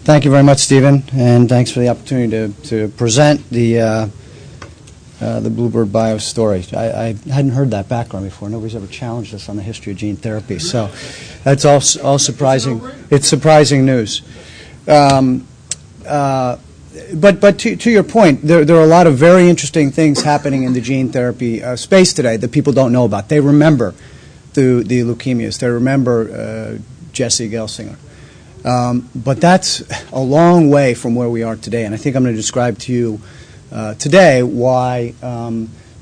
Thank you very much, Stephen, and thanks for the opportunity to present the Bluebird Bio story. I hadn't heard that background before. Nobody's ever challenged us on the history of gene therapy, so that's all surprising. It's surprising news. But to your point, there are a lot of very interesting things happening in the gene therapy space today that people don't know about. They remember the leukemias. They remember Jesse Gelsinger. But that's a long way from where we are today, and I think I'm going to describe to you today why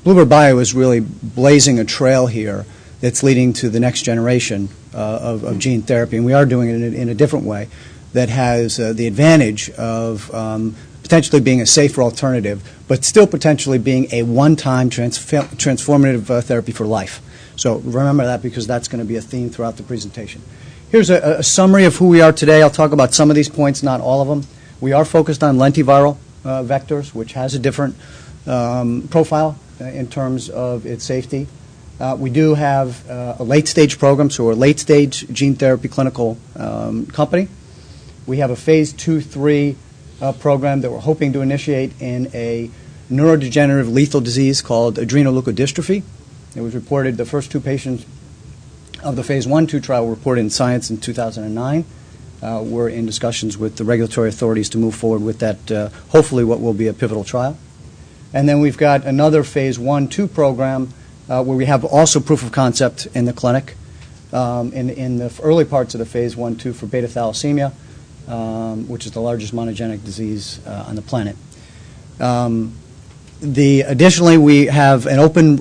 Bluebird Bio is really blazing a trail here that's leading to the next generation of gene therapy, and we are doing it in a different way that has the advantage of potentially being a safer alternative, but still potentially being a one-time transformative therapy for life. So remember that, because that's going to be a theme throughout the presentation. Here's a summary of who we are today. I'll talk about some of these points, not all of them. We are focused on lentiviral vectors, which has a different profile in terms of its safety. We do have a late-stage program, so we're a late-stage gene therapy clinical company. We have a phase 2-3 program that we're hoping to initiate in a neurodegenerative lethal disease called adrenoleukodystrophy. It was reported, the first 2 patients of the phase 1-2 trial were reported in Science in 2009. We're in discussions with the regulatory authorities to move forward with that, hopefully what will be a pivotal trial. And then we've got another phase 1-2 program where we have also proof of concept in the clinic in the early parts of the phase 1-2 for beta thalassemia, which is the largest monogenic disease on the planet. Additionally, we have an open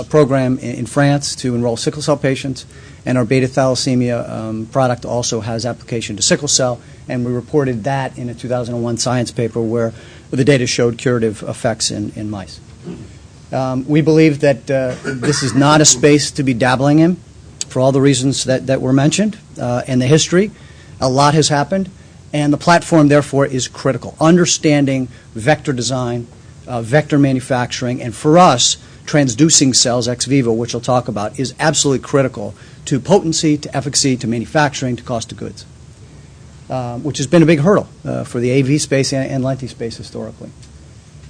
program in France to enroll sickle cell patients, and our beta thalassemia product also has application to sickle cell, and we reported that in a 2001 Science paper where the data showed curative effects in mice. We believe that this is not a space to be dabbling in for all the reasons that were mentioned in the history. A lot has happened, and the platform, therefore, is critical. Understanding vector design, vector manufacturing, and for us, transducing cells ex vivo, which I'll talk about, is absolutely critical to potency, to efficacy, to manufacturing, to cost of goods, which has been a big hurdle for the AV space and lenti space historically.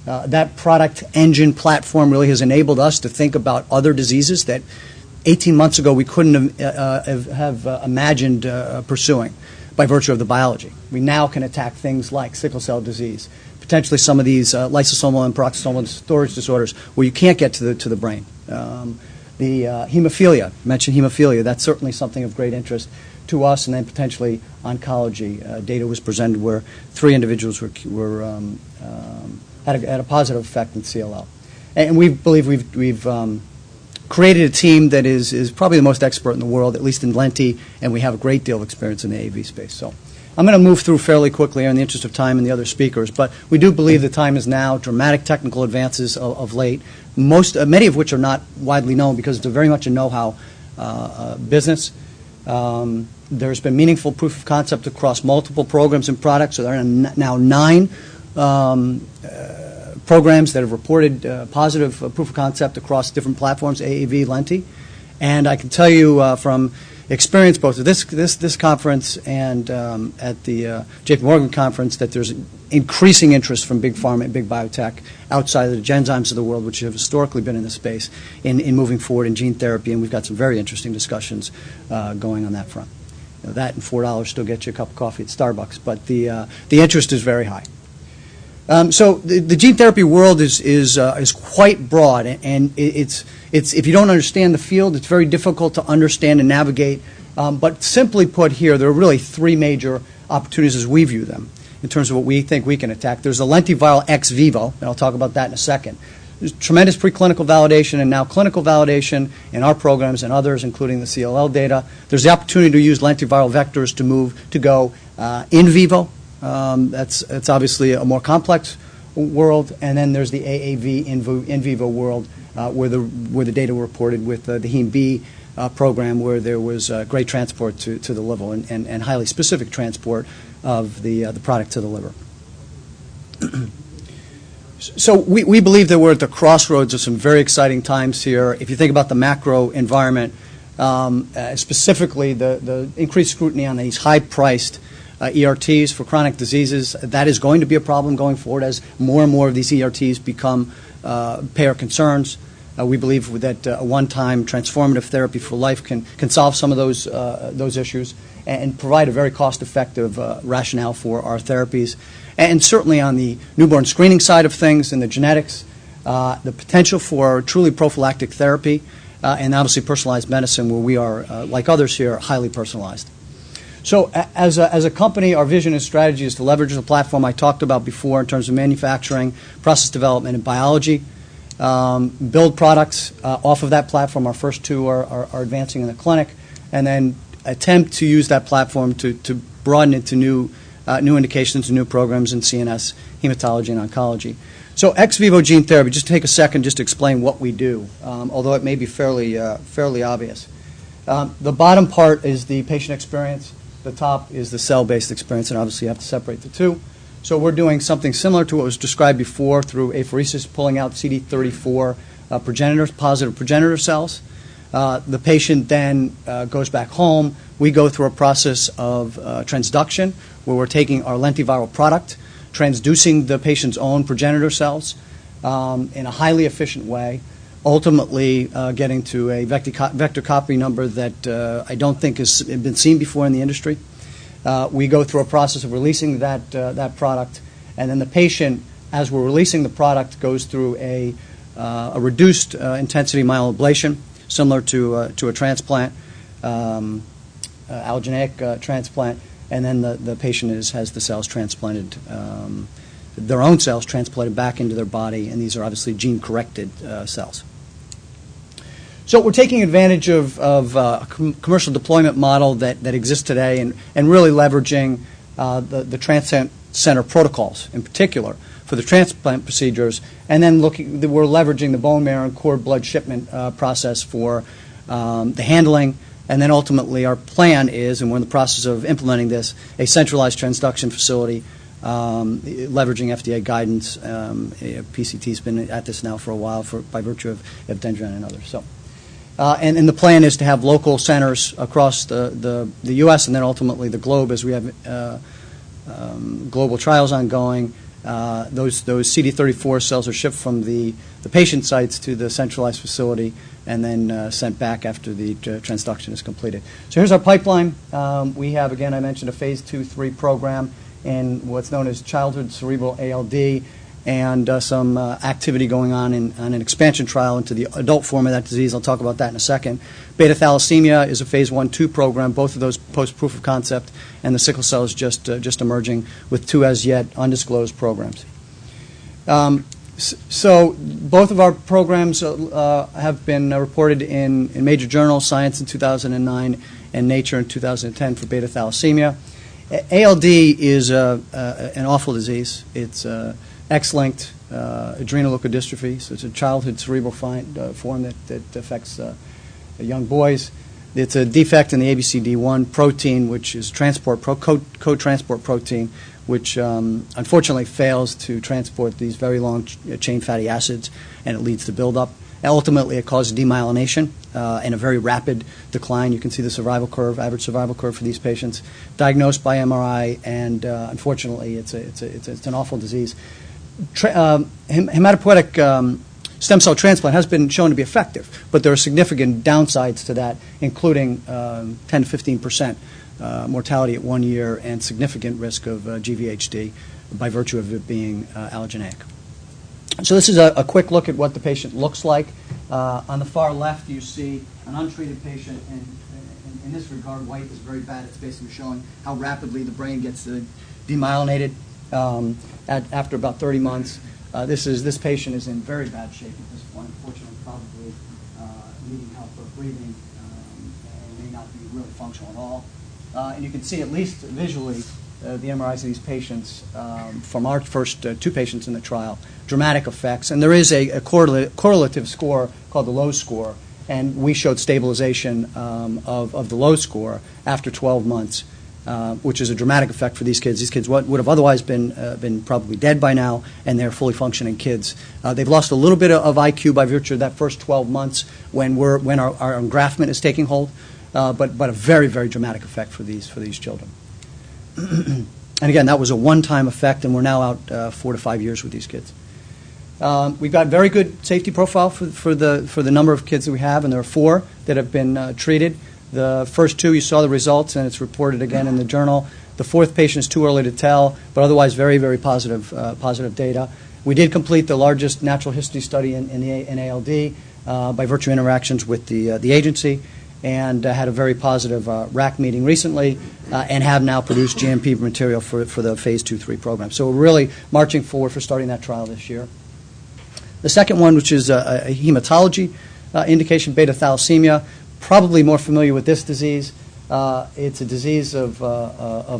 That product engine platform really has enabled us to think about other diseases that 18 months ago we couldn't have imagined pursuing by virtue of the biology. We now can attack things like sickle cell disease, potentially some of these lysosomal and peroxisomal storage disorders where you can't get to the brain. The hemophilia, mentioned hemophilia, that's certainly something of great interest to us, and then potentially oncology. Data was presented where 3 individuals had a positive effect in CLL. And we believe we've created a team that is probably the most expert in the world, at least in lenti, and we have a great deal of experience in the AV space. So I'm going to move through fairly quickly in the interest of time and the other speakers, but we do believe the time is now. Dramatic technical advances of late, many of which are not widely known because it's very much a know-how business. There's been meaningful proof of concept across multiple programs and products, so there are now 9 programs that have reported positive proof of concept across different platforms, AAV, lenti. And I can tell you from experience both at this conference and at the JP Morgan conference that there's increasing interest from big pharma and big biotech outside of the Genzymes of the world, which have historically been in the space, in moving forward in gene therapy, and we've got some very interesting discussions going on that front. You know, that and $4 still gets you a cup of coffee at Starbucks, but the interest is very high. So the gene therapy world is quite broad, and it's if you don't understand the field, it's very difficult to understand and navigate. But simply put, here there are really 3 major opportunities as we view them in terms of what we think we can attack. There's the lentiviral ex vivo, and I'll talk about that in a second. There's tremendous preclinical validation and now clinical validation in our programs and others, including the CLL data. There's the opportunity to use lentiviral vectors to go in vivo. That's obviously a more complex world, and then there's the AAV in vivo world where the data were reported with the Heme B program, where there was great transport to the liver and highly specific transport of the product to the liver. So we believe that we're at the crossroads of some very exciting times here. If you think about the macro environment, specifically the increased scrutiny on these high-priced ERTs for chronic diseases. That is going to be a problem going forward as more and more of these ERTs become payer concerns. We believe that a one-time transformative therapy for life can solve some of those issues and provide a very cost-effective rationale for our therapies. And certainly on the newborn screening side of things and the genetics, the potential for truly prophylactic therapy, and obviously personalized medicine, where we are, like others here, highly personalized. So as a company, our vision and strategy is to leverage the platform I talked about before in terms of manufacturing, process development, and biology, build products off of that platform. Our first two are advancing in the clinic, and then attempt to use that platform to broaden into new indications and new programs in CNS, hematology, and oncology. So ex vivo gene therapy, just take a second just to explain what we do, although it may be fairly obvious. The bottom part is the patient experience. The top is the cell-based experience, and obviously you have to separate the two. So we're doing something similar to what was described before through apheresis, pulling out CD34 positive progenitor cells. The patient then goes back home. We go through a process of transduction, where we're taking our lentiviral product, transducing the patient's own progenitor cells in a highly efficient way, ultimately getting to a vector copy number that I don't think has been seen before in the industry. We go through a process of releasing that product, and then the patient, as we're releasing the product, goes through a reduced intensity myeloablation, similar to a transplant, allogeneic transplant, and then the patient has the cells transplanted, their own cells transplanted back into their body, and these are obviously gene-corrected cells. So we're taking advantage of a commercial deployment model that exists today and really leveraging the transplant center protocols in particular for the transplant procedures, and then we're leveraging the bone marrow and cord blood shipment process for the handling, and then ultimately our plan is, and we're in the process of implementing this, a centralized transduction facility leveraging FDA guidance. PCT's been at this now for a while by virtue of Dendron and others. So. And the plan is to have local centers across the U.S. and then ultimately the globe as we have global trials ongoing. Those CD34 cells are shipped from the patient sites to the centralized facility and then sent back after the transduction is completed. So here's our pipeline. We have, again, I mentioned a phase 2-3 program in what's known as childhood cerebral ALD, and some activity going on an expansion trial into the adult form of that disease. I'll talk about that in a second. Beta thalassemia is a phase 1-2 program, both of those post-proof of concept, and the sickle cell is just emerging with two as yet undisclosed programs. So both of our programs have been reported in major journals, Science in 2009 and Nature in 2010 for beta thalassemia. ALD is an awful disease. It's X-linked adrenoleukodystrophy, so it's a childhood cerebral form that affects young boys. It's a defect in the ABCD1 protein, which is co-transport protein, which unfortunately fails to transport these very long chain fatty acids, and it leads to buildup. And ultimately, it causes demyelination and a very rapid decline. You can see the survival curve, average survival curve for these patients, diagnosed by MRI, and unfortunately, it's an awful disease. Hematopoietic stem cell transplant has been shown to be effective, but there are significant downsides to that, including 10 to 15% mortality at 1 year and significant risk of GVHD by virtue of it being allogeneic. So this is a quick look at what the patient looks like. On the far left, you see an untreated patient, and in this regard, white is very bad. It's basically showing how rapidly the brain gets demyelinated after about 30 months. This patient is in very bad shape at this point. Unfortunately, probably needing help with breathing and may not be really functional at all. And you can see, at least visually, the MRIs of these patients from our first two patients in the trial, dramatic effects. And there is a correlative score called the low score, and we showed stabilization of the low score after 12 months. Which is a dramatic effect for these kids. These kids would have otherwise been probably dead by now, and they're fully functioning kids. They've lost a little bit of IQ by virtue of that first 12 months when our engraftment is taking hold, but a very, very dramatic effect for these children. And again, that was a one-time effect, and we're now out 4 to 5 years with these kids. We've got very good safety profile for the number of kids that we have, and there are 4 that have been treated. The first 2, you saw the results, and it's reported again in the journal. The 4th patient is too early to tell, but otherwise very, very positive data. We did complete the largest natural history study in ALD by virtue of interactions with the agency, and had a very positive RAC meeting recently, and have now produced GMP material for the phase 2-3 program. So we're really marching forward for starting that trial this year. The second one, which is a hematology indication, beta thalassemia, probably more familiar with this disease. It's a disease of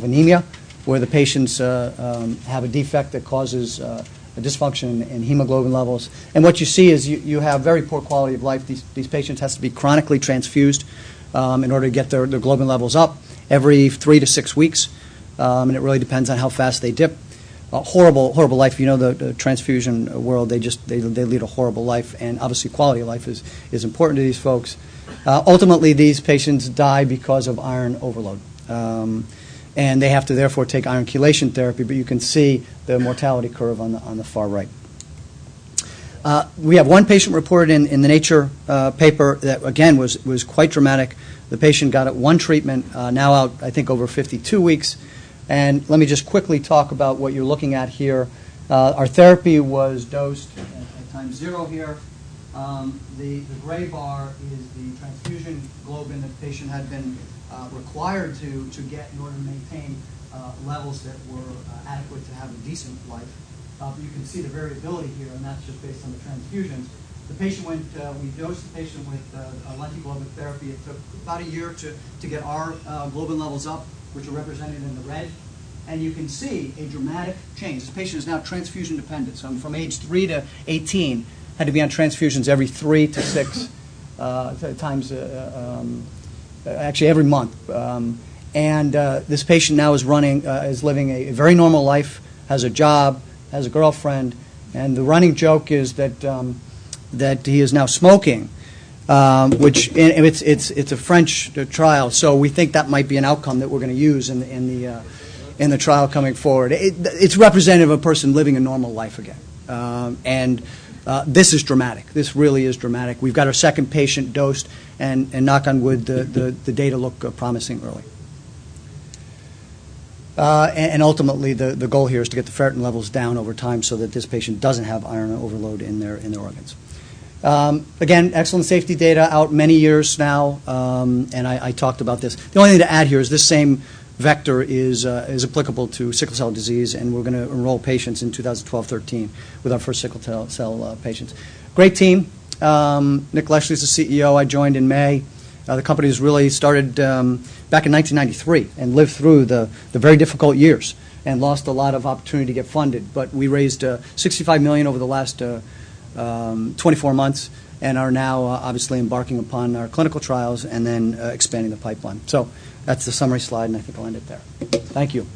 anemia, where the patients have a defect that causes a dysfunction in hemoglobin levels. And what you see is you have very poor quality of life. These patients have to be chronically transfused in order to get their globin levels up every 3 to 6 weeks, and it really depends on how fast they dip. Horrible life. You know, the transfusion world, they lead a horrible life, and obviously quality of life is important to these folks. Ultimately, these patients die because of iron overload, and they have to therefore take iron chelation therapy, but you can see the mortality curve on the far right. We have one patient reported in the Nature paper that, again, was quite dramatic. The patient got one treatment, now out, I think, over 52 weeks. And let me just quickly talk about what you're looking at here. Our therapy was dosed at time 0 here. The gray bar is the transfusion globin that the patient had been required to get in order to maintain levels that were adequate to have a decent life. But you can see the variability here, and that's just based on the transfusions. The patient we dosed the patient with lentiglobin therapy. It took about a year to get our globin levels up, which are represented in the red. And you can see a dramatic change. This patient is now transfusion dependent. So from age 3 to 18, had to be on transfusions every 3 to 6 times, actually every month. And this patient now is living a very normal life, has a job, has a girlfriend, and the running joke is that he is now smoking. Which it's a French trial, so we think that might be an outcome that we're going to use in the trial coming forward. It's representative of a person living a normal life again, and this is dramatic. This really is dramatic. We've got our second patient dosed, and knock on wood, the data look promising early. And ultimately, the goal here is to get the ferritin levels down over time so that this patient doesn't have iron overload in their organs. Again, excellent safety data out many years now, and I talked about this. The only thing to add here is this same vector is applicable to sickle cell disease, and we're going to enroll patients in 2012-13 with our first sickle cell patients. Great team. Nick Leshley is the CEO. I joined in May. The company has really started back in 1993 and lived through the very difficult years and lost a lot of opportunity to get funded. But we raised $65 million over the last 24 months, and are now obviously embarking upon our clinical trials and then expanding the pipeline. So that's the summary slide, and I think I'll end it there. Thank you.